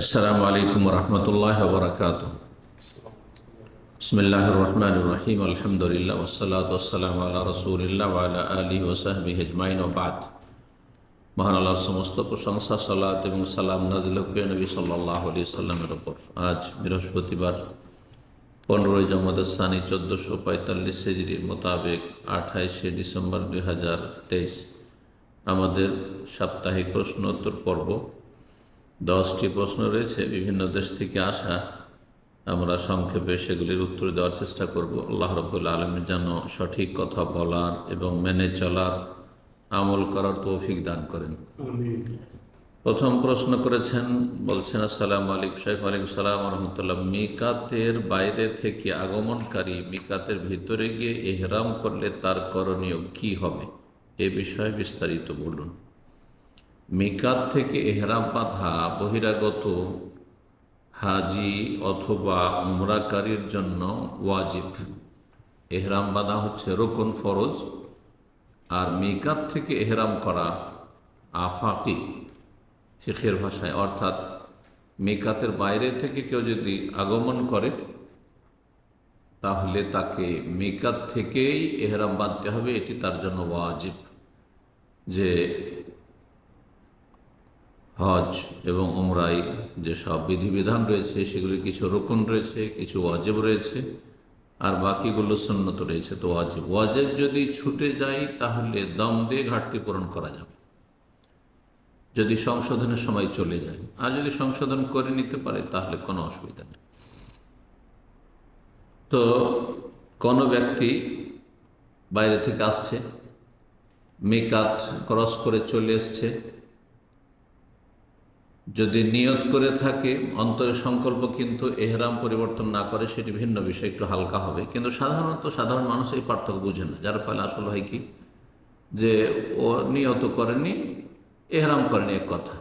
আসসালামু আলাইকুম রহমতুল্লাহ বরকাত। বিসমিল্লাহির রহমানির রহিম। আলহামদুলিল্লাহ ওয়াসসালাতু ওয়াসসালামু আলা রাসূলিল্লাহ ওয়া আলা আলিহি ওয়া সাহবিহি আজমাইন ওয়া বাদ। মহান আল্লাহর সমস্ত প্রশংসা, সালাত এবং সালাম নাযিল হোক নবী সাল্লাল্লাহু আলাইহি সাল্লামের উপর। আজ বৃহস্পতিবার 15 জমাদার সানি 1445 হিজরি মোতাবেক 28 ডিসেম্বর 2023 আমাদের সাপ্তাহিক প্রশ্ন উত্তর পর্ব। 10টি প্রশ্ন রয়েছে বিভিন্ন দেশ থেকে আসা। আমরা সংক্ষেপে সেগুলির উত্তর দেওয়ার চেষ্টা করব। আল্লাহ রাব্বুল আলামিন যেন সঠিক কথা বলার এবং মেনে চলার, আমল করার তৌফিক দান করেন। প্রথম প্রশ্ন করেছেন, বলছেন আসসালামু আলাইকুম শেখ। ওয়ালাইকুম সালাম রহমতুল্লাহ। মিকাতের বাইরে থেকে আগমনকারী মিকাতের ভিতরে গিয়ে ইহরাম করলে তার করণীয় কি হবে, এ বিষয়ে বিস্তারিত বলুন। মিকাত থেকে এহরাম বাঁধা বহিরাগত হাজি অথবা উমরাকারীর জন্য ওয়াজিব। এহরাম বাঁধা হচ্ছে রুকন, ফরজ। আর মিকাত থেকে এহরাম করা আফাকি ফিকহের ভাষায়, অর্থাৎ মিকাতের বাইরে থেকে কেউ যদি আগমন করে তাহলে তাকে মিকাত থেকেই এহরাম বাঁধতে হবে, এটি তার জন্য ওয়াজিব। যে হজ এবং উমরায় যেসব বিধিবিধান রয়েছে সেগুলির কিছু রুকন রয়েছে, কিছু ওয়াজিব রয়েছে, আর বাকিগুলো সুন্নত রয়েছে। তো ওয়াজিব যদি ছুটে যায় তাহলে দম দিয়ে ঘাটতি পূরণ করা যাবে, যদি সংশোধনের সময় চলে যায়। আর যদি সংশোধন করে নিতে পারে তাহলে কোনো অসুবিধা নেই। তো কোনো ব্যক্তি বাইরে থেকে আসছে, মিকাত ক্রস করে চলে এসছে, যদি নিয়ত করে থাকে, অন্তরের সংকল্প কিন্তু এহরাম পরিবর্তন না করে, সেটি ভিন্ন বিষয়, একটু হালকা হবে। কিন্তু সাধারণ মানুষ এই পার্থক্য বুঝে না, যার ফলে আসলে হয় কি, যে ও নিয়ত করেনি, এহরাম করেনি, এক কথা,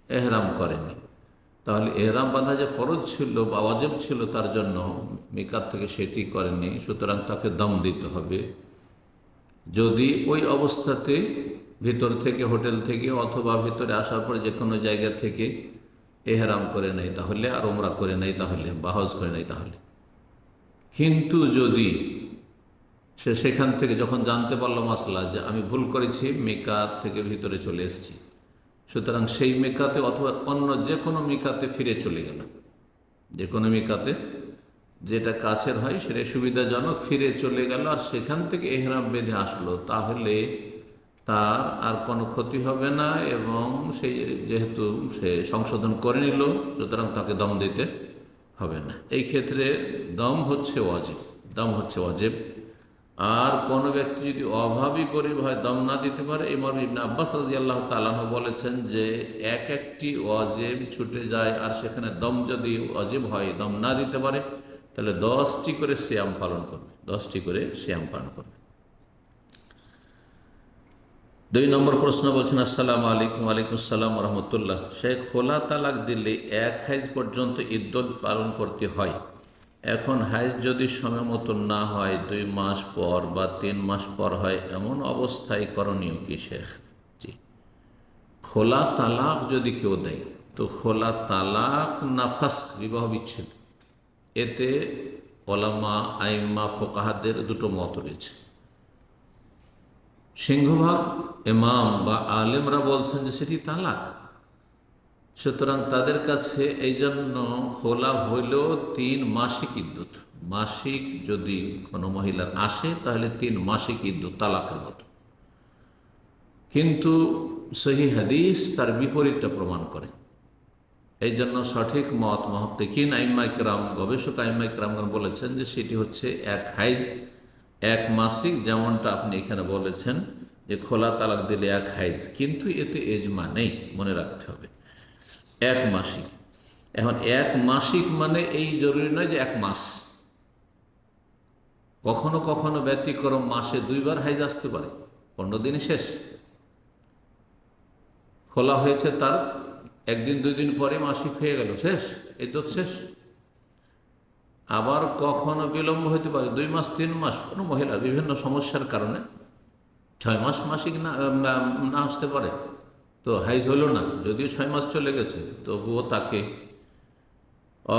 এহরাম করেনি। তাহলে এহরাম বাঁধা যে ফরজ ছিল বা ওয়াজিব ছিল তার জন্য মিকাত থেকে, সেটি করেনি, সুতরাং তাকে দম দিতে হবে। যদি ওই অবস্থাতে ভিতর থেকে, হোটেল থেকে অথবা ভিতরে আসার পর যে কোনো জায়গা থেকে এহরাম করে নেয় তাহলে, আর উমরা করে নেয় তাহলে, বা হজ করে নেয় তাহলে। কিন্তু যদি সে সেখান থেকে যখন জানতে পারলো মাসলা যে আমি ভুল করেছি, মিকাত থেকে ভিতরে চলে এসেছি, সুতরাং সেই মিকাতে অথবা অন্য যে কোনো মিকাতে ফিরে চলে গেল, যে কোনো মিকাতে যেটা কাছের হয় সেটা সুবিধাজনক, ফিরে চলে গেল আর সেখান থেকে এহরাম বেঁধে আসলো, তাহলে তার আর কোনো ক্ষতি হবে না। এবং সেই যেহেতু সে সংশোধন করে নিল, সুতরাং তাকে দম দিতে হবে না। এই ক্ষেত্রে দম হচ্ছে ওয়াজিব। আর কোনো ব্যক্তি যদি অভাবী গরিব হয়, দম না দিতে পারে, ইমাম ইবনে আব্বাস রাদিয়াল্লাহু তাআলা আনহু বলেছেন যে একটি ওয়াজিব ছুটে যায়, আর সেখানে দম যদি ওয়াজিব হয়, দম না দিতে পারে, তাহলে 10টি করে সিয়াম পালন করবে। 2 নম্বর প্রশ্ন বলছেন, আসসালামু আলাইকুম। ওয়ালাইকুম আসসালাম রহমতুল্লাহ। শেখ, খোলা তালাক দিলে 1 হাইজ পর্যন্ত ইদ্দত পালন করতে হয়। এখন হাইজ যদি সময় মতো না হয়, 2 মাস পর বা 3 মাস পর হয়, এমন অবস্থায় করণীয় কি শেখ? জি, খোলা তালাক যদি কেউ দেয়, তো খোলা তালাক না ফাস্ক, বিবাহ বিচ্ছেদ, এতে ওলামা, আইম্মা, ফোকাহাদের দুটো মত রয়েছে। সিংহভাগ ইমাম বা আলেমরা বলছেন যে সেটি তালাক। সুতরাং তাদের কাছে এই জন্য খোলা হইলেও 3 মাসিক ইদ্যুৎ, মাসিক যদি কোনো মহিলার আসে তাহলে 3 মাসিক ইদ্যুৎ, তালাকের মতো। কিন্তু সহিহ হাদিস তার বিপরীতটা প্রমাণ করে। এই জন্য সঠিক মত মুহাদ্দিকিন আইম্মা কিরাম, গবেষক আইম্মা কিরামগণ বলেছেন যে সেটি হচ্ছে 1 হাইজ, 1 মাসিক, যেমনটা আপনি এখানে বলেছেন যে খোলা তালাক দিলে 1 হাইজ। কিন্তু এতে এজমা নেই, মনে রাখতে হবে 1 মাসিক। এখন 1 মাসিক মানে এই জরুরি নয় যে 1 মাস, কখনো কখনো ব্যতিক্রম মাসে 2 বার হাইজ আসতে পারে, 15 দিনে শেষ। খোলা হয়েছে তার 1 দিন 2 দিন পরে মাসিক হয়ে গেল, শেষ, ইদ্যত শেষ। আবার কখনো বিলম্ব হতে পারে, 2 মাস 3 মাস, কোনো মহিলার বিভিন্ন সমস্যার কারণে 6 মাস মাসিক না আসতে পারে, তো হাইজ হলো না, যদিও 6 মাস চলে গেছে, তবুও তাকে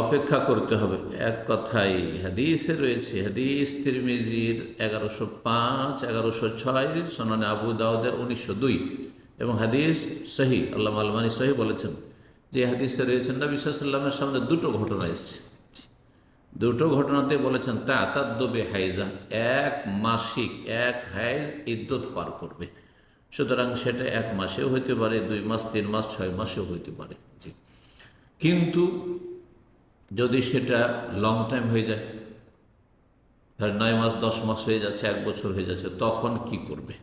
অপেক্ষা করতে হবে। এক কথাই হাদিসে রয়েছে, হাদিস তিরমিজির 1105, 1106, সুনানে আবু দাউদের 1902 এবং হাদিস সহি, আল্লামা আলবানী সহি বলেছেন যে হাদিসে রয়েছেন নবী সাল্লাল্লাহু আলাইহি ওয়াসাল্লামের সামনে দুটো ঘটনা এসেছে। দুটো ঘটনাতে বলেছেন তাতাদ্দুবে হাইজা, এক মাসিক, এক হাইজ ইদ্যত পার করবে। সুতরাং সেটা এক মাসেও হইতে পারে, 2 মাস, 3 মাস, 6 মাসেও হইতে পারে। জি, কিন্তু যদি সেটা লং টাইম হয়ে যায়, ধর 9 মাস, 10 মাস হয়ে যাচ্ছে, 1 বছর হয়ে যাচ্ছে, তখন কি করবে?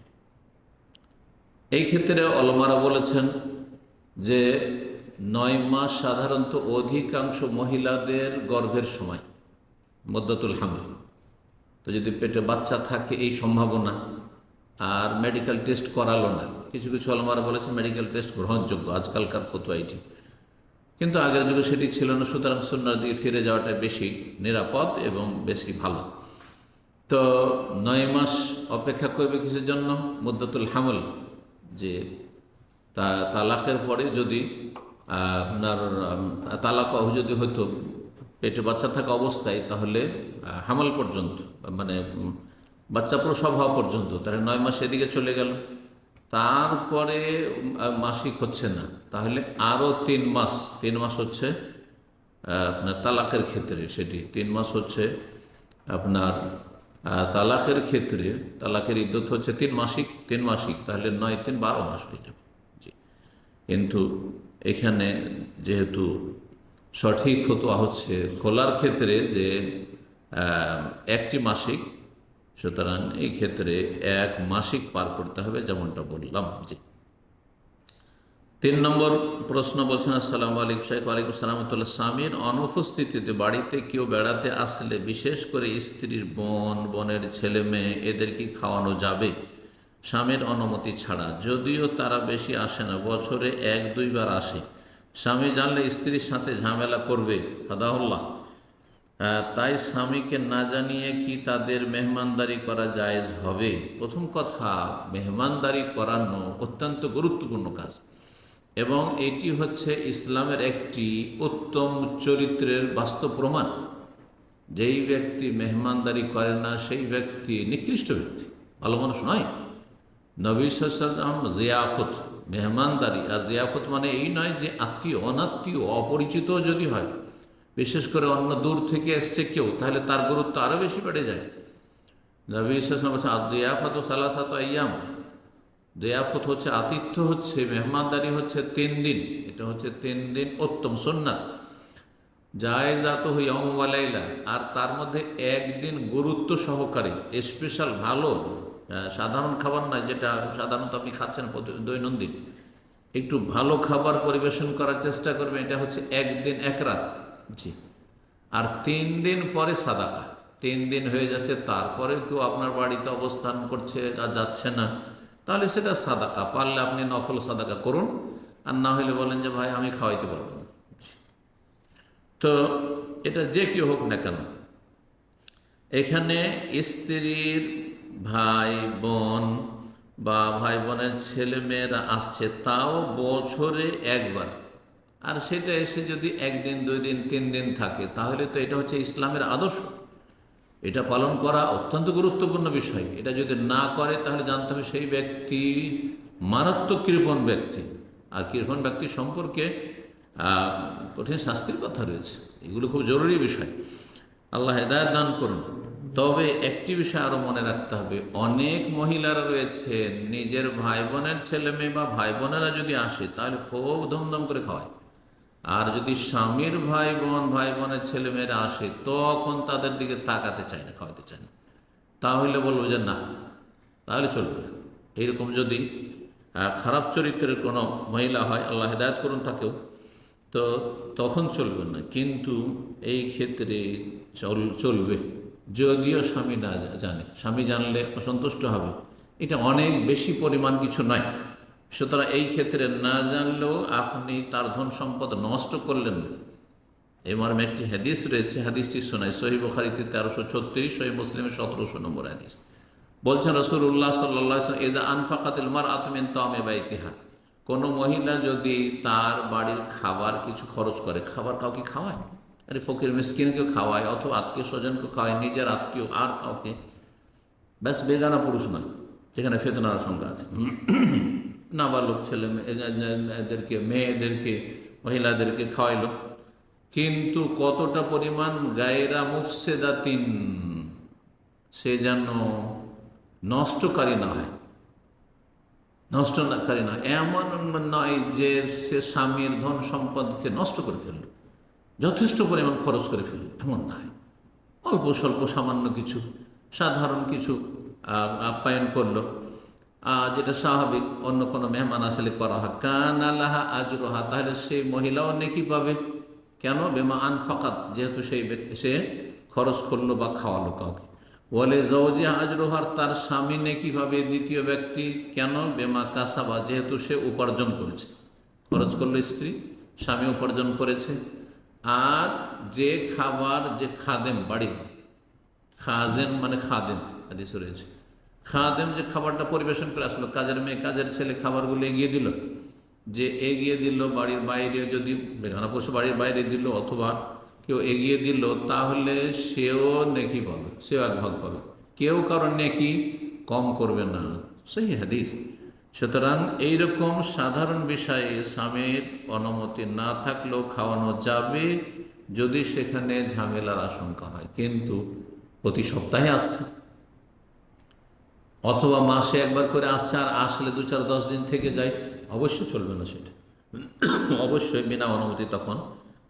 এই ক্ষেত্রে ওলামারা বলেছেন যে 9 মাস সাধারণত অধিকাংশ মহিলাদের গর্ভের সময়, মুদ্দাতুল হামল। তো যদি পেটে বাচ্চা থাকে এই সম্ভাবনা, আর মেডিকেল টেস্ট করালো না, কিছু কিছু ওলামারা বলেছেন মেডিকেল টেস্ট গ্রহণযোগ্য, আজকালকার ফতোয়া এটি, কিন্তু আগের যুগে সেটি ছিল না। সুতরাং সুন্নাহর দিকে ফিরে যাওয়াটা বেশি নিরাপদ এবং বেশি ভালো। তো 9 মাস অপেক্ষা করবে কিসের জন্য? মুদ্দাতুল হামল, যে তালাকের পরে যদি আপনার তালাক যদি হতো পেটে বাচ্চা থাকা অবস্থায়, তাহলে হামল পর্যন্ত, মানে বাচ্চা প্রসব হওয়া পর্যন্ত, তাহলে 9 মাস এদিকে চলে গেল। তারপরে মাসিক হচ্ছে না, তাহলে আরও 3 মাস। 3 মাস হচ্ছে আপনার তালাকের ক্ষেত্রে, সেটি 3 মাস হচ্ছে আপনার তালাকের ক্ষেত্রে, তালাকের ইদ্যত হচ্ছে 3 মাসিক, 3 মাসিক, তাহলে 9, 3, 12 মাস হয়ে যাবে। জি, কিন্তু এখানে যেহেতু সঠিক ফতোয়া হচ্ছে খোলার ক্ষেত্রে যে একটি মাসিক, সুতরাং এই ক্ষেত্রে 1 মাসিক পার করতে হবে, যেমনটা বললাম। জি, 3 নম্বর প্রশ্ন বলছেন, আসসালামু আলাইকুম শাইখ। ওয়ালাইকুম সালাম। স্বামীর অনুপস্থিতিতে বাড়িতে কেউ বেড়াতে আসলে, বিশেষ করে স্ত্রীর বোন, বোনের ছেলে মেয়ে, এদের কি খাওয়ানো যাবে স্বামীর অনুমতি ছাড়া? যদিও তারা বেশি আসে না, বছরে 1-2 বার আসে। স্বামী জানলে স্ত্রীর সাথে ঝামেলা করবে, ফাদাহুল্লাহ। তাই স্বামীকে না জানিয়ে কি তাদের মেহমানদারি করা জায়েজ হবে? প্রথম কথা, মেহমানদারি করানো অত্যন্ত গুরুত্বপূর্ণ কাজ, এবং এটি হচ্ছে ইসলামের একটি উত্তম চরিত্রের বাস্তব প্রমাণ। যেই ব্যক্তি মেহমানদারি করে না সেই ব্যক্তি নিকৃষ্ট ব্যক্তি, ভালো মানুষ নয়। নবী সাল্লাল্লাহু আলাইহি জিয়াফত, মেহমানদারি, আর জিয়াফত মানে এই নয় যে আত্মীয়, অনাত্মীয়, অপরিচিত যদি হয়, বিশেষ করে অন্য দূর থেকে এসছে কেউ, তাহলে তার গুরুত্ব আরও বেশি বেড়ে যায়। নবী সাল্লাল্লাহু আলাইহি ওয়াসাল্লাম জিয়াফত সালাসাতু আইয়াম, জিয়াফত হচ্ছে, আতিথ্য হচ্ছে, মেহমানদারি হচ্ছে 3 দিন। এটা হচ্ছে 3 দিন উত্তম সুন্নাত, জায়েজাত ইয়াউম ওয়া লাইলা, আর তার মধ্যে 1 দিন গুরুত্ব সহকারে স্পেশাল ভালো, সাধারণ খাবার নয় যেটা সাধারণত আপনি খাচ্ছেন দৈনন্দিন, একটু ভালো খাবার পরিবেশন করার চেষ্টা করবেন। এটা হচ্ছে 1 দিন 1 রাত। জি, আর 3 দিন পরে সাদাকা। 3 দিন হয়ে যাচ্ছে, তারপরে কেউ আপনার বাড়িতে অবস্থান করছে আর যাচ্ছে না, তাহলে সেটা সাদাকা। পারলে আপনি নফল সাদাকা করুন, আর না হলে বলেন যে ভাই আমি খাওয়াইতে পারবো না। তো এটা যে কেউ হোক না কেন, এখানে স্ত্রীর ভাই বোন বা ভাই বোনের ছেলে মেয়েরা আসছে, তাও বছরে 1 বার, আর সেটা এসে যদি 1 দিন, 2 দিন, 3 দিন থাকে, তাহলে তো এটা হচ্ছে ইসলামের আদর্শ। এটা পালন করা অত্যন্ত গুরুত্বপূর্ণ বিষয়। এটা যদি না করে, তাহলে জানতে হবে সেই ব্যক্তি মারাত্মক কৃপণ ব্যক্তি, আর কৃপণ ব্যক্তি সম্পর্কে কঠিন শাস্তির কথা রয়েছে। এগুলো খুব জরুরি বিষয়, আল্লাহ হেদায়েত দান করুন। তবে একটি বিষয় আরও মনে রাখতে হবে, অনেক মহিলারা রয়েছে নিজের ভাই বোনের ছেলে মেয়ে বা ভাই বোনেরা যদি আসে, তাহলে খুব ধুমধাম করে খাওয়ায়। আর যদি স্বামীর ভাই বোন, ভাই বোনের ছেলে মেয়েরা আসে, তখন তাদের দিকে তাকাতে চায় না, খাওয়াতে চায় না, তাহলে বলবো যে না, তাহলে চলবে না। এইরকম যদি খারাপ চরিত্রের কোনো মহিলা হয়, আল্লাহ হেদায়েত করুন তাকেও, তো তখন চলবে না। কিন্তু এই ক্ষেত্রে চলবে, যদিও স্বামী না জানে। স্বামী জানলে অসন্তুষ্ট হবে, এটা অনেক বেশি পরিমাণ কিছু নয়। সুতরাং এই ক্ষেত্রে না জানলেও আপনি তার ধন সম্পদ নষ্ট করলেন না। এই মর্মে একটি হাদিস রয়েছে, হাদিসটি শোনায় সহিহ বুখারীতে 1336, সহিহ মুসলিমে 1700 নম্বর হাদিস। বলছেন রাসূলুল্লাহ সাল্লাল্লাহু আলাইহি ওয়াসাল্লাম, ইযা আনফাকাতিল মারআতু মিন তাওমি বাইতিহা, কোনো মহিলা যদি তার বাড়ির খাবার কিছু খরচ করে, খাবার কাউকে খাওয়ায়, আরে ফকির মিসকিনকে খাওয়ায় অথবা আত্মীয় স্বজনকে খাওয়ায়, নিজের আত্মীয় আর কাউকে, ব্যাস বেগানা পুরুষ নয়, যেখানে ফেতনার আশঙ্কা আছে। নাবালক ছেলে এদেরকে, মেয়েদেরকে, মহিলাদেরকে খাওয়াইলো, কিন্তু কতটা পরিমাণ গায়রা মুফসিদাতিন, সে যেন নষ্টকারী না হয়, নষ্টকারী নয়, এমন নয় যে সে স্বামীর ধন সম্পদকে নষ্ট করে ফেলল, যথেষ্ট পরিমাণ খরচ করে ফেলল, এমন নয়। অল্প স্বল্প সামান্য কিছু, সাধারণ কিছু আপ্যায়ন করলো, যেটা স্বাভাবিক অন্য কোনো মেহমান আসলে করা হয়। কান আল্লাহা আজরোহা, তাহলে সেই মহিলাও নেকি পাবে। কেন? বেমা আনফাকাত, যেহেতু সে খরচ করলো বা খাওয়ালো কাউকে। বলে জওজি আজরোহার, তার স্বামী নেকি পাবে দ্বিতীয় ব্যক্তি। কেন? বেমা কাসাবা, যেহেতু সে উপার্জন করেছে, খরচ করলো স্ত্রী, স্বামী উপার্জন করেছে। আর যে খাবার, যে খাদেম, বাড়ির খাজেন মানে খাদেম, হাদিসে রয়েছে, খাদেম যে খাবারটা পরিবেশন করে আসলো, কাজের মেয়ে কাজের ছেলে খাবারগুলো এগিয়ে দিল, যে এগিয়ে দিল বাড়ির বাইরে, যদি বেগানা পশু বাড়ির বাইরে দিল অথবা কেউ এগিয়ে দিল, তাহলে সেও নেকি পাবে, সেও এক ভাগ পাবে, কেউ কারণ নেকি কম করবে না। সেই হাদিস। সুতরাং এইরকম সাধারণ বিষয়ে স্বামীর অনুমতি না থাকলেও খাওয়ানো যাবে, যদি সেখানে ঝামেলার আশঙ্কা হয়। কিন্তু প্রতি সপ্তাহে আসছে অথবা মাসে একবার করে আসছে, আর আসলে 2-4-10 দিন থেকে যায়, অবশ্যই চলবে না সেটা, অবশ্যই বিনা অনুমতি তখন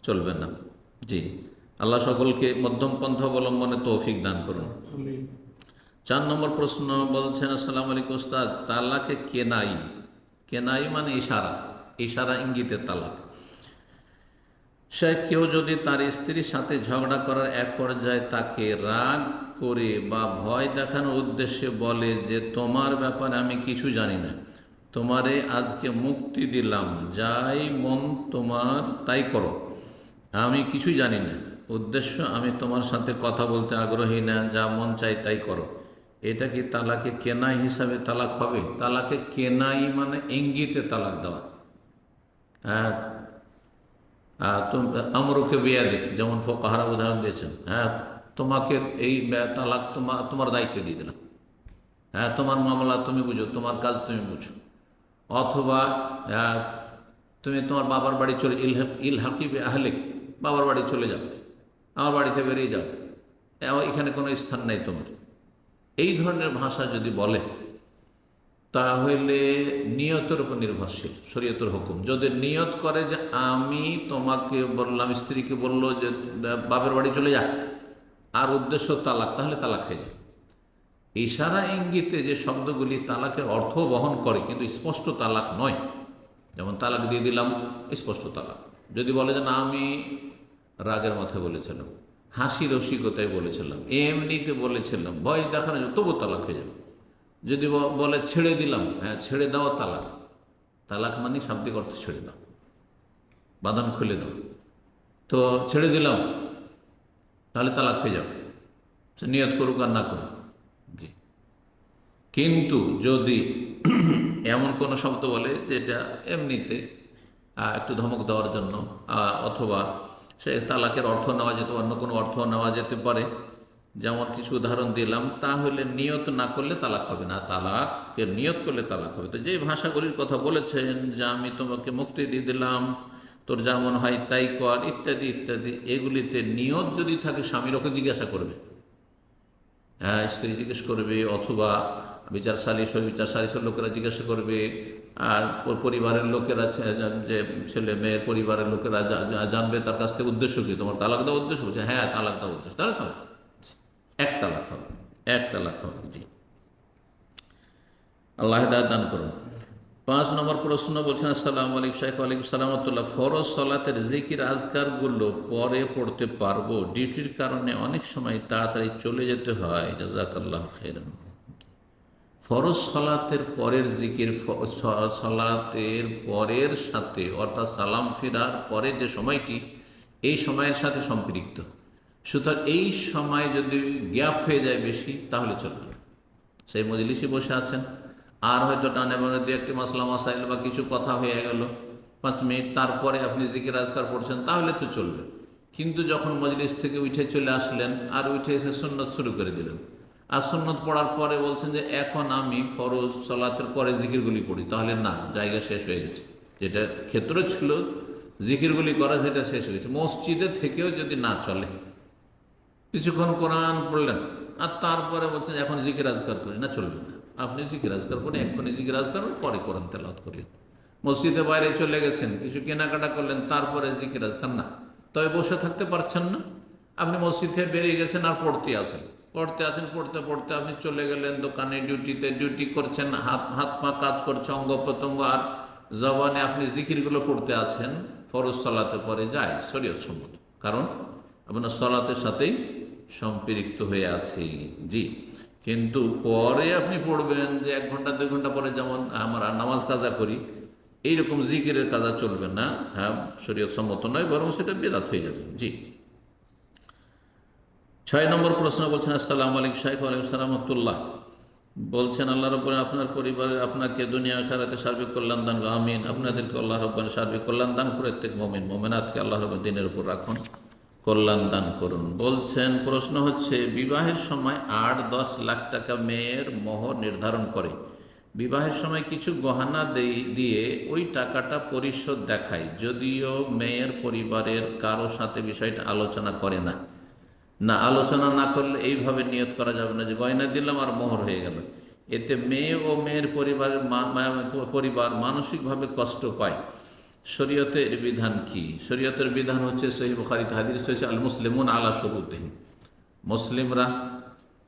চলবে না। জি, আল্লাহ সকলকে মধ্যম পন্থা অবলম্বনে তৌফিক দান করুন। 4 নম্বর প্রশ্ন বলছেন, আসসালামু আলাইকুম উস্তাদ, তালাকে কেনাই, কেনাই মানে ইশারা, ইশারা ইঙ্গিতে তালাক। সে কেউ যদি তার স্ত্রীর সাথে ঝগড়া করার এক পর্যায়ে তাকে রাগ করে বা ভয় দেখানোর উদ্দেশ্যে বলে যে তোমার ব্যাপারে আমি কিছু জানি না, তোমারে আজকে মুক্তি দিলাম, যাই মন তোমার তাই করো, আমি কিছুই জানি না, উদ্দেশ্য আমি তোমার সাথে কথা বলতে আগ্রহী না, যা মন চাই তাই করো, এটা কি তালাকে কেনাই হিসাবে তালাক হবে? তালাকে কেনাই মানে ইঙ্গিতে তালাক দেওয়া। হ্যাঁ, আমরুকে বিয়া দেখি, যেমন ফোকাহারা উদাহরণ দিয়েছেন। হ্যাঁ, তোমাকে এই তালাক তোমার দায়িত্বে দিয়ে দিলাম, হ্যাঁ তোমার মামলা তুমি বুঝো, তোমার কাজ তুমি বুঝো। অথবা তুমি তোমার বাবার বাড়ি চলে, ইলহাকিবে আহলিক, বাবার বাড়ি চলে যাও, আমার বাড়িতে বেরিয়ে যাও, এখানে কোনো স্থান নেই তোমার। এই ধরনের ভাষা যদি বলে, তাহলে নিয়তের উপর নির্ভরশীল শরীয়তের হুকুম। যদি নিয়ত করে যে আমি তোমাকে বললাম, স্ত্রীকে বললো যে বাপের বাড়ি চলে যা, আর উদ্দেশ্য তালাক, তাহলে তালাক হয়ে যায়। ইশারা ইঙ্গিতে যে শব্দগুলি তালাকের অর্থ বহন করে, কিন্তু স্পষ্ট তালাক নয়, যেমন তালাক দিয়ে দিলাম, স্পষ্ট তালাক। যদি বলে যে না আমি রাগের মাথায় বলেছিলাম, হাসি রসিকতায় বলেছিলাম, এমনিতে বলেছিলাম, ভয় দেখানো যাবে, তবু তালাক হয়ে যাবে। যদি বলে ছেড়ে দিলাম, হ্যাঁ ছেড়ে দেওয়া তালাক, তালাক মানে শাব্দিক অর্থ ছেড়ে দাও, বাঁধন খুলে দাও, তো ছেড়ে দিলাম, তাহলে তালাক হয়ে যাবে, সে নিয়ত করুক আর না করুক। জি, কিন্তু যদি এমন কোনো শব্দ বলে যেটা এমনিতে একটু ধমক দেওয়ার জন্য, অথবা সে তালাকের অর্থ নেওয়া যেতে, অন্য কোনো অর্থ নেওয়া যেতে পারে, যেমন কিছু উদাহরণ দিলাম, তাহলে নিয়ত না করলে তালাক হবে না, তালাকের নিয়ত করলে তালাক হবে। তো যে ভাষাগুলির কথা বলেছেন, যে আমি তোমাকে মুক্তি দিয়ে দিলাম, তোর যেমন হয় তাই কর, ইত্যাদি ইত্যাদি, এগুলিতে নিয়ত যদি থাকে, স্বামীর ওকে জিজ্ঞাসা করবে, হ্যাঁ স্ত্রী জিজ্ঞেস করবে, অথবা বিচার সালিসের লোকেরা জিজ্ঞাসা করবে, আর পরিবারের লোকেরা, যে ছেলে মেয়ের পরিবারের লোকেরা জানবে তার কাছ থেকে উদ্দেশ্য কি, তোমার তালাক দেওয়ার উদ্দেশ্য, বলছে হ্যাঁ তালাক দেওয়ার উদ্দেশ্য, তাহলে তালাক এক তালাক হবে, এক তালাক হবে। জি, আল্লাহ হিদায়াত দান করুন। 5 নম্বর প্রশ্ন বলছেন, আসসালামু আলাইকুম শাইখ। ওয়ালাইকুম সালামতুল্লাহ, ফরজ সলাতের জিকির আজকারগুলো পরে পড়তে পারবো? ডিউটির কারণে অনেক সময় তাড়াতাড়ি চলে যেতে হয়, জাযাকাল্লাহু খাইরান। ফরজ সলাতের পরের জিকির, সলাতের পরের সাথে, অর্থাৎ সালাম ফিরার পরে যে সময়টি, এই সময়ের সাথে সম্পৃক্ত। সুতরাং এই সময় যদি গ্যাপ হয়ে যায় বেশি, তাহলে চলবে না। সেই মজলিসে বসে আছেন, আর হয়তো ডানে বামে দু একটি মাসলা মাসাইল বা কিছু কথা হয়ে গেল 5 মিনিট, তারপরে আপনি জিকির আজকার পড়ছেন, তাহলে তো চলবে। কিন্তু যখন মজলিস থেকে উঠে চলে আসলেন আর উঠে এসে সুন্নত শুরু করে দিলেন, আর সুন্নত পড়ার পরে বলছেন যে এখন আমি ফরজ সালাতের পরে জিকিরগুলি পড়ি, তাহলে না, জায়গা শেষ হয়ে গেছে। যেটা ক্ষেত্র ছিল জিকিরগুলি করা, সেটা শেষ হয়ে গেছে। মসজিদে থেকেও যদি না চলে, কিছুক্ষণ কোরআন পড়লেন আর তারপরে বলছেন এখন জিকির আজকার করি, না, চলবে না। আপনি জিকির আজকার করেন, এক্ষুনি জিকির আজকার পরে কোরআন তেলাওয়াত করেন। মসজিদে বাইরে চলে গেছেন, কিছু কেনাকাটা করলেন, তারপরে জিকির আজকার না। তবে বসে থাকতে পারছেন না, আপনি মসজিদ থেকে বেরিয়ে গেছেন আর পড়তে আছেন, পড়তে পড়তে আপনি চলে গেলেন দোকানে, ডিউটি করছেন, হাত পা কাজ করছে, অঙ্গ প্রত্যঙ্গ, আর জবানে আপনি জিকিরগুলো পড়তে আছেন। ফরজ সালাতে পরে যায় শরীয়ত সম্মত, কারণ আপনার সালাতের সাথেই সম্পৃক্ত হয়ে আছে। জি, কিন্তু পরে আপনি পড়বেন যে 1 ঘন্টা 2 ঘন্টা পরে, যেমন আমরা নামাজ কাজা করি, এইরকম জিকিরের কাজা চলবে না। হ্যাঁ, শরীয়ত সম্মত নয়, বরং সেটা বেদাত হয়ে যাবে। জি, 6 নম্বর প্রশ্ন বলছেন, আসসালামু আলাইকুম শাইখ। ওয়ালাইকুম সালাম রাহমাতুল্লাহ। বলছেন, আল্লাহ রাব্বুল আপনার পরিবারের আপনাকে দুনিয়া আখিরাতে সার্বিক কল্যাণ দান, আমিন। আপনাদেরকে আল্লাহ রাব্বুল সার্বিক কল্যাণ দান, প্রত্যেক মুমিন মুমিনাতকে আল্লাহ রাব্বুল দিনের উপর রাখুন, কল্যাণ দান করুন। বলছেন, প্রশ্ন হচ্ছে, বিবাহের সময় 8-10 লাখ টাকা মেয়ের মোহর নির্ধারণ করে, বিবাহের সময় কিছু গহনা দিয়ে ওই টাকাটা পরিশোধ দেখায়, যদিও মেয়ের পরিবারের কারো সাথে বিষয়টা আলোচনা করে না। না, আলোচনা না করলে এইভাবে নিয়ত করা যাবে না যে গয়না দিলাম আর মোহর হয়ে গেল। এতে মেয়ে ও মেয়ের পরিবার মানসিকভাবে কষ্ট পায়। শরীয়তের বিধান কি? শরীয়তের বিধান হচ্ছে, সহিহ বুখারীতে হাদিস হচ্ছে, আল মুসলিমুন আলা শুরুতিহিম, মুসলিমরা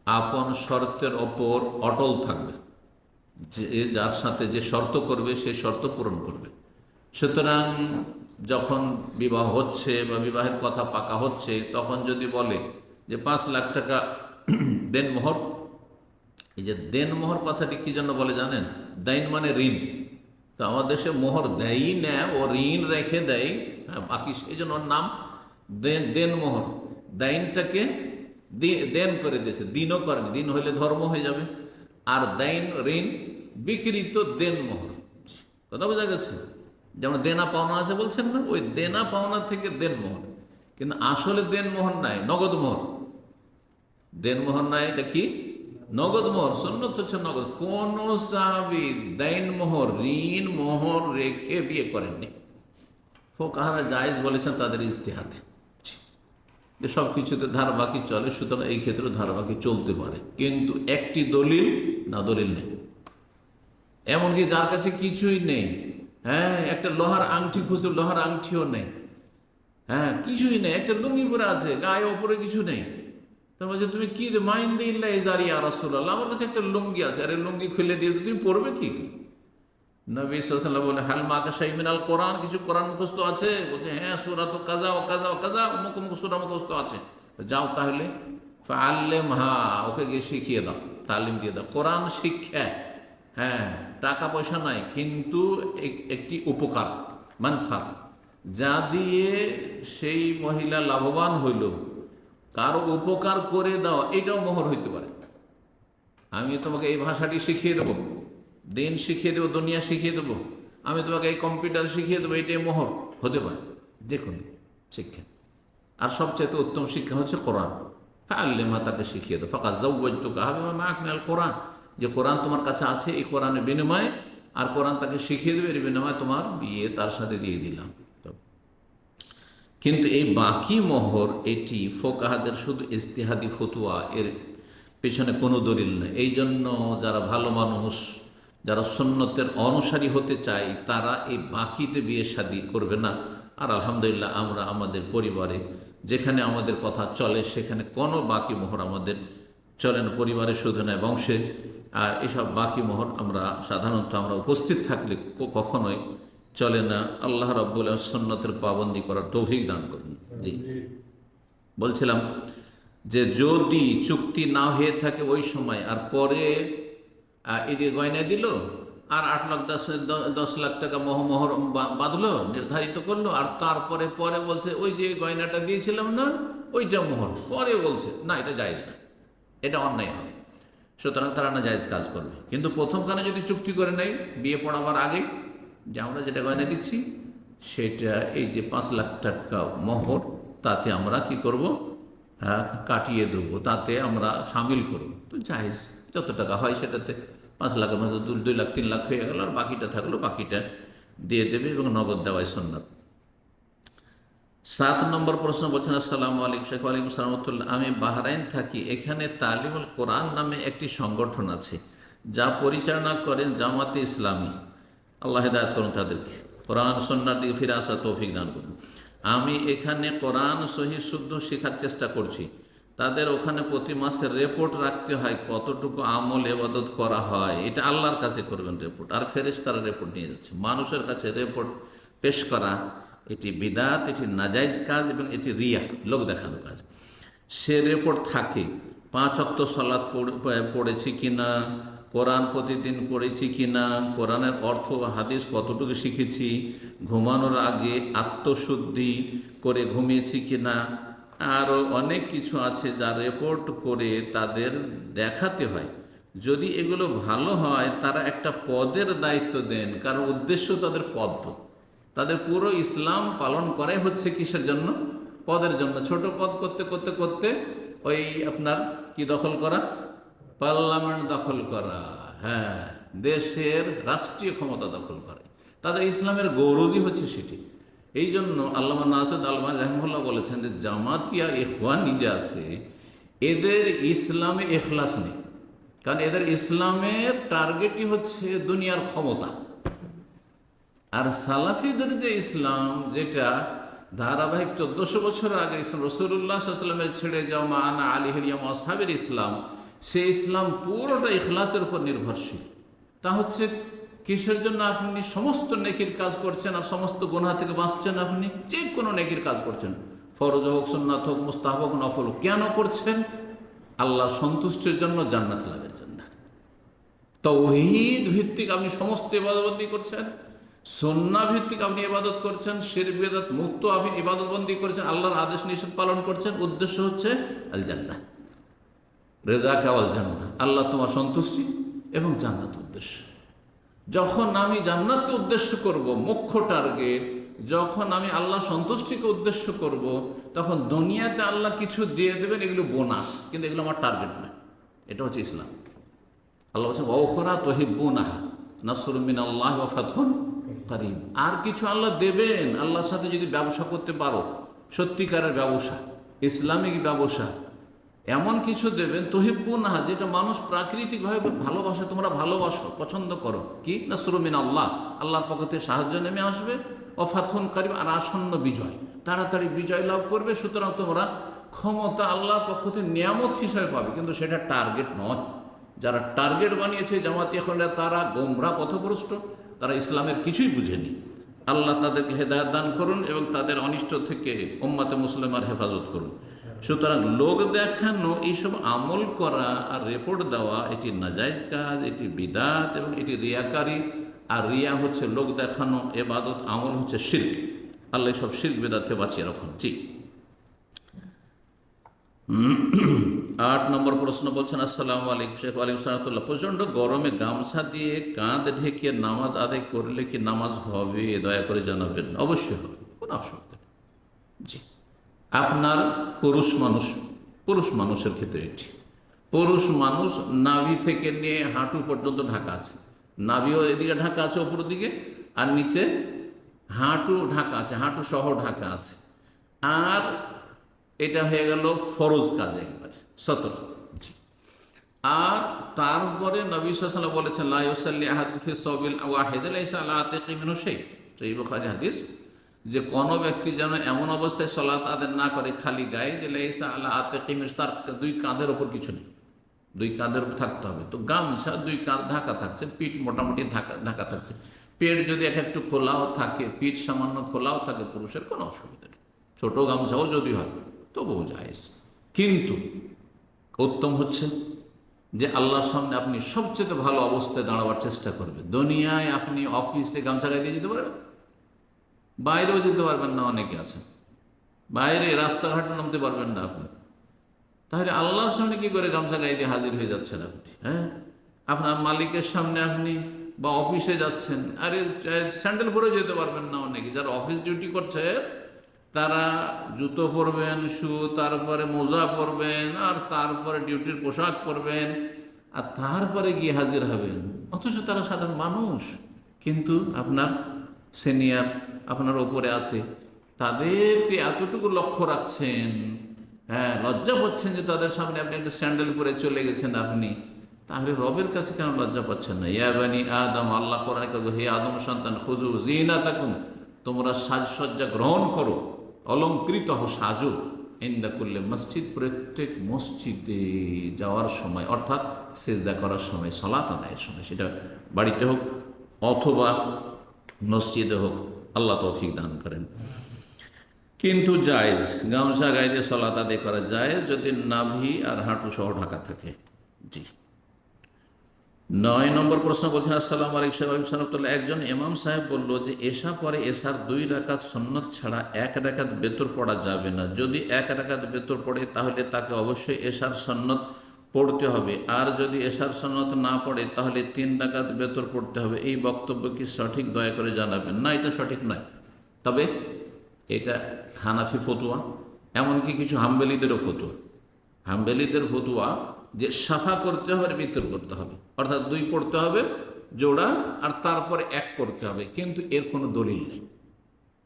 আপন শর্তের ওপর অটল থাকবে। যে যার সাথে যে শর্ত করবে সে শর্ত পূরণ করবে। সুতরাং যখন বিবাহ হচ্ছে বা বিবাহের কথা পাকা হচ্ছে, তখন যদি বলে যে 5 লাখ টাকা দেনমোহর, এই যে দেনমোহর কথাটি কি জন্য বলে জানেন? দাইন মানে ঋণ। তো আমাদের দেশে মোহর দেয়ই না, ও ঋণ রেখে দেয়, বাকি সেই জন্য ওর নাম দেনমোহর। দাইনটাকে দেন করে দিয়েছে, দিনও করেনি। দিন হইলে ধর্ম হয়ে যাবে, আর দাইন ঋণ, বিকৃত দেনমোহর। কথা বোঝা গেছে? যেমন দেনা পাওনা আছে বলছেন না, ওই দেনা পাওনা থেকে দেনমোহর। কিন্তু আসলে দেনমোহর নাই, নগদ মোহর। দেনমোহর নাই, এটা কি? নগদ মোহর। সুন্নত হচ্ছে নগদ। কোন সাহাবী দেনমোহর, ঋণ মোহর রেখে বিয়ে করেননি। ফুকাহারা জায়েজ বলেছেন তাদের ইজতিহাদে, যে সব কিছুতে ধারাবাকি চলে, সুতরাং এই ক্ষেত্রে ধারাবাকি চলতে পারে। কিন্তু একটি দলিল না, দলিল নেই। এমনকি যার কাছে কিছুই নেই, হ্যাঁ, একটা লোহার আংটি খুঁজতে, লোহার আংটিও নেই, হ্যাঁ, কিছুই নেই, একটা লুঙ্গি পরে আছে, গায়ে ওপরে কিছু নেই। তো বলছে, তুমি কি মাইন্দে ইল্লা ইজারি ইয়া রাসূলুল্লাহ, আমার কাছে একটা লুঙ্গি আছে, আরে লুঙ্গি খুলে দিয়ে তুমি পড়বে কি? নবী সাল্লাল্লাহু আলাইহি ওয়াসাল্লাম বলে, হাল মাকা শাইউন মিনাল কোরআন, কিছু কোরআন মুখস্থ আছে? বলছে, হ্যাঁ, সূরা তো কাজা ও কাজা ও কাজা, অমুক অমুক সূরা মুখস্থ আছে। যাও তাহলে, ফাআল্লিমহা, ওকে গিয়ে শিখিয়ে দাও, তালিম দিয়ে দাও। কোরআন শিক্ষা, হ্যাঁ, টাকা পয়সা নাই, কিন্তু একটি উপকার, মানফাত, যা দিয়ে সেই মহিলা লাভবান হইল, কারো উপকার করে দেওয়া, এটাও মোহর হইতে পারে। আমি তোমাকে এই ভাষাটি শিখিয়ে দেবো, দিন শিখিয়ে দেবো, দুনিয়া শিখিয়ে দেবো, আমি তোমাকে এই কম্পিউটার শিখিয়ে দেবো, এটাই মোহর হতে পারে, যে কোনো শিক্ষা। আর সবচেয়ে উত্তম শিক্ষা হচ্ছে কোরআন। ফাআল্লিমহা, তাকে শিখিয়ে দাও। ফাকাদ যাওয়াজতুকা বিমা মা'আকা মিনাল কোরআন, যে কোরআন তোমার কাছে আছে, এই কোরআনের বিনিময়ে, আর কোরআন তাকে শিখিয়ে দেবে, এর বিনিময়ে তোমার বিয়ে তার সাথে দিয়ে দিলাম। কিন্তু এই বাকি মোহর, এটি ফুকাহাদের শুধু ইজতিহাদি ফতোয়া, এর পেছনে কোনো দলিল নেই। এই জন্য যারা ভালো মানুষ, যারা সুন্নতের অনুসারী হতে চায়, তারা এই বাকিতে বিয়ে শাদী করবে না। আর আলহামদুলিল্লাহ, আমরা আমাদের পরিবারে যেখানে আমাদের কথা চলে, সেখানে কোনো বাকি মোহর আমাদের চলে না, পরিবারে শুধু নয়, বংশে। আর এসব বাকি মোহর আমরা সাধারণত আমরা উপস্থিত থাকলে কখনোই চলে না। আল্লাহ রাব্বুল আলামিন সুন্নতের পাবন্দি করার তৌফিক দান করুন। জি, বলছিলাম যে যদি চুক্তি না হয়ে থাকে ওই সময়, আর পরে এদিকে গয়না দিল, আর 8-10 লাখ টাকা মোহর বাঁধলো, নির্ধারিত করলো, আর তারপরে পরে বলছে, ওই যে গয়নাটা দিয়েছিলাম না, ওইটা মোহর, পরে বলছে না, এটা জায়েজ না, এটা অন্যায় হবে। সুতরাং তারা না জায়েজ কাজ করবে। কিন্তু প্রথমখানে যদি চুক্তি করে নেয় বিয়ে পড়াবার আগে, যে আমরা যেটা গয়না দিচ্ছি সেটা এই যে 5 লাখ টাকা মোহর, তাতে আমরা কি করব, হ্যাঁ, কাটিয়ে দেবো, তাতে আমরা সামিল করব। তো জায়েজ, যত টাকা হয় সেটাতে 5 লাখের মধ্যে 2 লাখ 3 লাখ হয়ে গেল, আর বাকিটা থাকলো, বাকিটা দিয়ে দেবে এবং নগদ দেওয়াই সুন্নাত। 7 নম্বর প্রশ্ন বলছেন, আসসালামু আলাইকুম শেখ। ওয়ালাইকুম সালামতুল্লাহ। আমি বাহরাইন থাকি, এখানে তালিমুল কোরআন নামে একটি সংগঠন আছে যা পরিচালনা করেন জামাতে ইসলামী। আল্লাহ হেদায়েত করুন তাদেরকে, কোরআন সুন্নাহর দিকে ফিরে আসার তৌফিক দান করুন। আমি এখানে কোরআন সহি শুদ্ধ শেখার চেষ্টা করছি। তাদের ওখানে প্রতি মাসে রিপোর্ট রাখতে হয়, কতটুকু আমল ইবাদত করা হয়। এটা আল্লাহর কাছে করবেন রিপোর্ট, আর ফেরেশতারা রিপোর্ট নিয়ে যাচ্ছে। মানুষের কাছে রিপোর্ট পেশ করা এটি বিদাত, এটি নাজাইজ কাজ এবং এটি রিয়া, লোক দেখানো কাজ। সে রিপোর্ট থাকে 5 ওয়াক্ত সালাত পড়েছি কিনা, কোরআন প্রতিদিন পড়েছি কিনা, কোরআনের অর্থ হাদিস কতটুকু শিখেছি, ঘুমানোর আগে আত্মশুদ্ধি করে ঘুমিয়েছি কিনা, আরও অনেক কিছু আছে যা রিপোর্ট করে তাদের দেখাতে হয়। যদি এগুলো ভালো হয়, তারা একটা পদের দায়িত্ব দেন, কারণ উদ্দেশ্য তাদের পদ। তাদের পুরো ইসলাম পালন করাই হচ্ছে কিসের জন্য? পদের জন্য। ছোট পদ করতে করতে করতে ওই আপনার কি দখল করা, পার্লামেন্ট দখল করা, হ্যাঁ, দেশের রাষ্ট্রীয় ক্ষমতা দখল করে। তাদের ইসলামের গৌরবই হচ্ছে সেটি। এই জন্য আল্লামা নাসির আলবানী রাহিমাহুল্লাহ বলেছেন যে জামাতিয়া ইখওয়ানি যে আছে, এদের ইসলামে এখলাস নেই, কারণ এদের ইসলামের টার্গেটই হচ্ছে দুনিয়ার ক্ষমতা। আর সালাফিদের যে ইসলাম, যেটা ধারাবাহিক 1400 বছর আগে রাসূলুল্লাহ সাল্লাল্লাহু আলাইহি ওয়াসাল্লামের ছেড়ে যাওয়া মা আনা আলাইহি ওয়া আসহাবের ইসলাম, সেই ইসলাম পুরোটা ইখলাসের উপর নির্ভরশীল। তা হচ্ছে কিসের জন্য? আপনি সমস্ত নেকির কাজ করছেন আর সমস্ত গুনাহ থেকে বাঁচছেন। আপনি যে কোনো নেকির কাজ করছেন, ফরজ হোক, সুন্নাত হোক, মুস্তাহাব হোক, নফল হোক, কেন করছেন? আল্লাহর সন্তুষ্টির জন্য, জান্নাত লাভের জন্য। তাওহীদ ভিত্তিক আপনি সমস্ত ইবাদতবন্দি করছেন, সুন্নাহ ভিত্তিক আপনি ইবাদত করছেন, শিরক বিদআত মুক্ত আপনি ইবাদতবন্দি করছেন, আল্লাহর আদেশ নিষেধ পালন করছেন। উদ্দেশ্য হচ্ছে আল জান্নাহ, রেজাকা ওয়াল জান্নাহ, আল্লাহ তোমার সন্তুষ্টি এবং জান্নাত উদ্দেশ্য। যখন আমি জান্নাতকে উদ্দেশ্য করব, মুখ্য টার্গেট, যখন আমি আল্লাহ সন্তুষ্টিকে উদ্দেশ্য করব, তখন দুনিয়াতে আল্লাহ কিছু দিয়ে দেবেন, এগুলো বোনাস, কিন্তু এগুলো আমার টার্গেট নয়। এটা হচ্ছে ইসলাম। আল্লাহ বলছেন ওয়াউখরা তুহিব্বুনাহা নাসরুম মিনাল্লাহি ওয়া ফাতহুন কারীব। আর কিছু আল্লাহ দেবেন, আল্লাহর সাথে যদি ব্যবসা করতে পারো, সত্যিকারের ব্যবসা, ইসলামিক ব্যবসা, এমন কিছু দেবেন তুহিব্বুনাহা, যেটা মানুষ প্রাকৃতিকভাবে ভালোবাসে, তোমরা ভালোবাসো, পছন্দ করো। কি? নাসরুম মিনাল্লাহ, আল্লাহর পক্ষ থেকে সাহায্য নেমে আসবে, ওয়া ফাতহুন কারীব, আর আসন্ন বিজয়, তাড়াতাড়ি বিজয় লাভ করবে। সুতরাং তোমরা ক্ষমতা আল্লাহর পক্ষ থেকে নিয়ামত হিসাবে পাবে, কিন্তু সেটা টার্গেট নয়। যারা টার্গেট বানিয়েছে জামাতি ইখওয়ানিরা, তারা গোমরাহ, পথভ্রষ্ট, তারা ইসলামের কিছুই বুঝেনি। আল্লাহ তাদেরকে হেদায়েত দান করুন এবং তাদের অনিষ্ট থেকে উম্মতে মুসলিমার হেফাজত করুন। সুতরাং লোক দেখানো, এইসব আমল করা আর রিপোর্ট দেওয়া, এটি নাজাইজ কাজ, এটি বিদাত এবং এটি রিয়াকারী। আর রিয়া হচ্ছে লোক দেখানো, ইবাদত আমল হচ্ছে শিরক। আল্লাহ সব শিরক বিদাতকে বাঁচিয়ে রাখুন। জি। 8 নম্বর প্রশ্ন বলছেন, আসসালামু আলাইকুম শেখ। ওয়ালাইকুম সালাম। প্রচণ্ড গরমে গামছা দিয়ে কাঁধ ঢেকে নামাজ আদায় করলে কি নামাজ হবে? দয়া করে জানাবেন। অবশ্যই হবে, কোনো অসুবিধা নেই। জি। আপনার পুরুষ মানুষের ক্ষেত্রে এটি, পুরুষ মানুষ নাভি থেকে নিয়ে হাঁটু পর্যন্ত ঢাকা আছে, নাভিও এদিকে ঢাকা আছে ওপর দিকে, আর নিচে হাঁটু ঢাকা আছে, হাঁটু সহ ঢাকা আছে। আর এটা হয়ে গেল ফরজ কাজ, একেবারে সতর্ক। আর তারপরে নবী সাল্লাল্লাহু আলাইহি ওয়াসাল্লাম বলেছেন, লা ইউসাল্লি আহাদুকুম ফি সাওবিল ওয়াহিদ লাইসা আলা আতিকি মিনহু শাই। সহিহ বুখারী হাদিস, যে কোনো ব্যক্তি যেন এমন অবস্থায় সালাত আদায় না করে খালি গায়ে, যে লাইসা আলা আতিকি মিনহু, তার 2 কাঁধের ওপর কিছু নেই, 2 কাঁধের উপর থাকতে হবে। তো গামছা 2 কাঁধ ঢাকা থাকছে, পিঠ মোটামুটি ঢাকা থাকছে। পেট যদি একটু খোলাও থাকে, পিঠ সামান্য খোলাও থাকে, পুরুষের কোনো অসুবিধা নেই। ছোট গামছাও যদি হয় তবুও জায়েজ। কিন্তু উত্তম হচ্ছে যে আল্লাহর সামনে আপনি সবচেয়ে ভালো অবস্থায় দাঁড়াবার চেষ্টা করবেন। দুনিয়ায় আপনি অফিসে গামছা গায়ে দিয়ে যেতে পারবেন, বাইরেও যেতে পারবেন না, অনেকে আছেন বাইরে রাস্তাঘাটে নামতে পারবেন না আপনি। তাহলে আল্লাহর সামনে কি করে গামছা গায়ে দিয়ে হাজির হয়ে যাচ্ছেন আপনি? হ্যাঁ, আপনার মালিকের সামনে আপনি বা অফিসে যাচ্ছেন, আরে স্যান্ডেল পরেও যেতে পারবেন না অনেকে। যারা অফিস ডিউটি করছে তারা জুতো পরবেন, শু, তারপরে মোজা পরবেন, আর তারপরে ডিউটির পোশাক পরবেন, আর তারপরে গিয়ে হাজির হবেন। অথচ তারা সাধারণ মানুষ, কিন্তু আপনার সিনিয়র আপনার ওপরে আছে, তাদেরকে এতটুকু লক্ষ্য রাখছেন, হ্যাঁ, লজ্জা পাচ্ছেন যে তাদের সামনে আপনি একটা স্যান্ডেল পরে চলে গেছেন আপনি, তাহলে রবের কাছে কেন লজ্জা পাচ্ছেন না? ইয়া বানি আদম, আল্লাহ কোরআনে বলবে, হে আদম সন্তান, খুযু যিনাতাকুম, তোমরা সাজসজ্জা গ্রহণ করো, অলঙ্কৃত হও, সাজো, ইনদা কুল্লি মসজিদ, প্রত্যেক মসজিদে যাওয়ার সময়, অর্থাৎ সিজদা করার সময়, সালাত আদায়ের সময়, সেটা বাড়িতে হোক অথবা মসজিদে হোক। আল্লাহ তৌফিক দান করেন। কিন্তু জায়েজ, গামছা গায়ে দিয়ে সালাত আদায় করা জায়েজ, যদি নাভি আর হাঁটু সহ ঢাকা থাকে। জি। 9 নম্বর প্রশ্ন বলছেন, আসসালামু আলাইকুম সালাম, একজন ইমাম সাহেব বলল যে এশা পরে এশার 2 রাকাত সুন্নত ছাড়া 1 রাকাত বেতর পড়া যাবে না। যদি 1 রাকাত বেতর পড়ে তাহলে তাকে অবশ্যই এশার সুন্নত পড়তে হবে, আর যদি এশার সুন্নত না পড়ে তাহলে 3 রাকাত বেতর পড়তে হবে। এই বক্তব্য কি সঠিক? দয়া করে জানাবেন। না, এটা সঠিক নয়, তবে এটা হানাফি ফতুয়া, এমনকি কিছু হাম্বলিদেরও ফতুয়া। হাম্বলিদের ফতুয়া যে সাফা করতে হবে আর বিতর করতে হবে, অর্থাৎ 2 পড়তে হবে জোড়া, আর তারপরে 1 করতে হবে, কিন্তু এর কোনো দলিল নেই।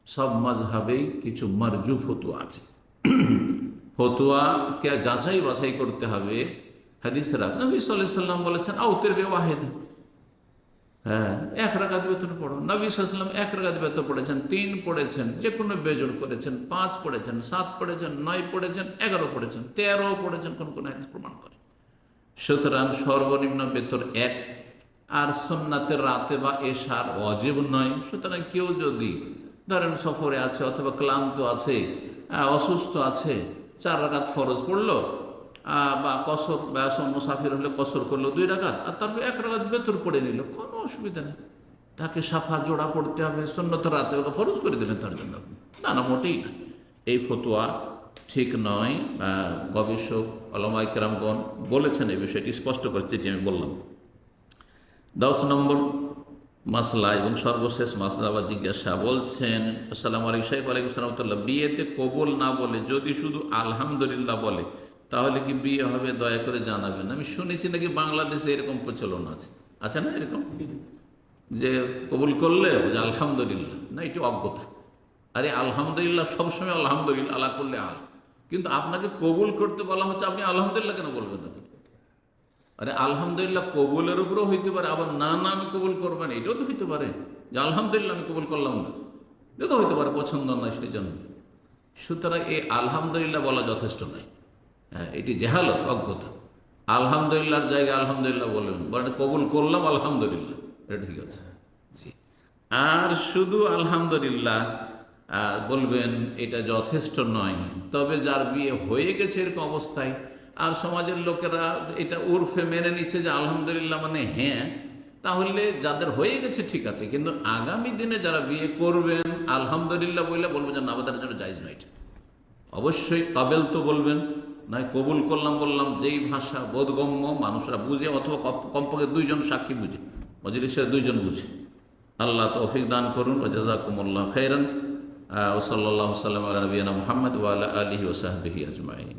সব মাযহাবেই কিছু মারজু ফতুয়া আছে। ফতুয়াকে যাচাই বাছাই করতে হবে হাদিসের। নবী সাল্লাল্লাহু আলাইহি ওয়াসাল্লাম বলেছেন আউতির বিওয়াহিদ, হ্যাঁ, 1 রাকাত বেতর পড়ো। নবী সাল্লাল্লাহু আলাইহি ওয়াসাল্লাম 1 রাকাত বেতর পড়েছেন, 3 পড়েছেন, যে কোনো বেজোড় করেছেন, 5 পড়েছেন, 7 পড়েছেন, 9 পড়েছেন, 11 পড়েছেন, 13 পড়েছেন, কোন কোন হাদিস প্রমাণ করে। সুতরাং সর্বনিম্ন বেতর 1, আর সুন্নাতের রাতে বা এশার ওয়াজিব নয়। সুতরাং কেউ যদি ধরেন সফরে আছে অথবা ক্লান্ত আছে, অসুস্থ আছে, 4 রাকাত ফরজ পড়লো, বা কসর বা মুসাফির হলে কসর করলো 2 রাকাত, আর তারপর 1 রাকাত বেতর পড়ে নিল, কোনো অসুবিধা নেই। তাকে সাফা জোড়া পড়তে হবে, সুন্নতের রাতে ওকে ফরজ করে দিলেন তার জন্য? না, না, মোটেই না। এই ফতোয়া ঠিক নয়। গবেষক ওলামায়ে কেরামগণ বলেছেন এই বিষয়টি স্পষ্ট করেছে, যেটি আমি বললাম। 10 নম্বর মাসলা এবং সর্বশেষ মাসলা বা জিজ্ঞাসা বলছেন, আসসালামু আলাইকুম সালাম, বিয়েতে কবুল না বলে যদি শুধু আলহামদুলিল্লাহ বলে তাহলে কি বিয়ে হবে? দয়া করে জানাবেন। আমি শুনেছি নাকি বাংলাদেশে এরকম প্রচলন আছে না এরকম, যে কবুল করলে যে আলহামদুলিল্লাহ, না, এটি অজ্ঞতা। আরে আলহামদুলিল্লাহ সবসময় আলহামদুলিল্লাহ আলা করলে আল, কিন্তু আপনাকে কবুল করতে বলা হচ্ছে, আপনি আলহামদুলিল্লাহ কেন বলবেন না? আরে আলহামদুলিল্লাহ কবুলের উপরেও হইতে পারে, আবার না না আমি কবুল করবো না, এটাও তো হইতে পারে যে আলহামদুলিল্লাহ আমি কবুল করলাম না, এটা তো হইতে পারে পছন্দ নয় সেই জন্য। সুতরাং এই আলহামদুলিল্লাহ বলা যথেষ্ট নয়। হ্যাঁ, এটি জেহালত, অজ্ঞতা। আলহামদুলিল্লাহর জায়গায় আলহামদুলিল্লাহ বলবেন, বলেন কবুল করলাম আলহামদুলিল্লাহ, এটা ঠিক আছে। জি। আর শুধু আলহামদুলিল্লাহ বলবেন, এটা যথেষ্ট নয়। তবে যার বিয়ে হয়ে গেছে এরকম অবস্থায়, আর সমাজের লোকেরা এটা উর্ফে মেনে নিচ্ছে যে আলহামদুলিল্লাহ মানে হ্যাঁ, তাহলে যাদের হয়ে গেছে ঠিক আছে, কিন্তু আগামী দিনে যারা বিয়ে করবেন আলহামদুলিল্লাহ বলবেন যে না, আমাদের জন্য জায়েজ নয়। এটা অবশ্যই কাবেল তো বলবেন, নয় কবুল করলাম বললাম যেই ভাষা বোধগম্য মানুষরা বুঝে, অথবা কমপক্ষে 2 জন সাক্ষী বুঝে, মজলিসের 2 জন বুঝে। আল্লাহ তৌফিক দান করুন। ওয়া জাযাকুমুল্লাহু খাইরান। ওয়া সাল্লাল্লাহু সাল্লাম আলা নবিয়িনা মুহাম্মদ ওয়া আলা আলিহি ওয়া সাহবিহি আজমাইন।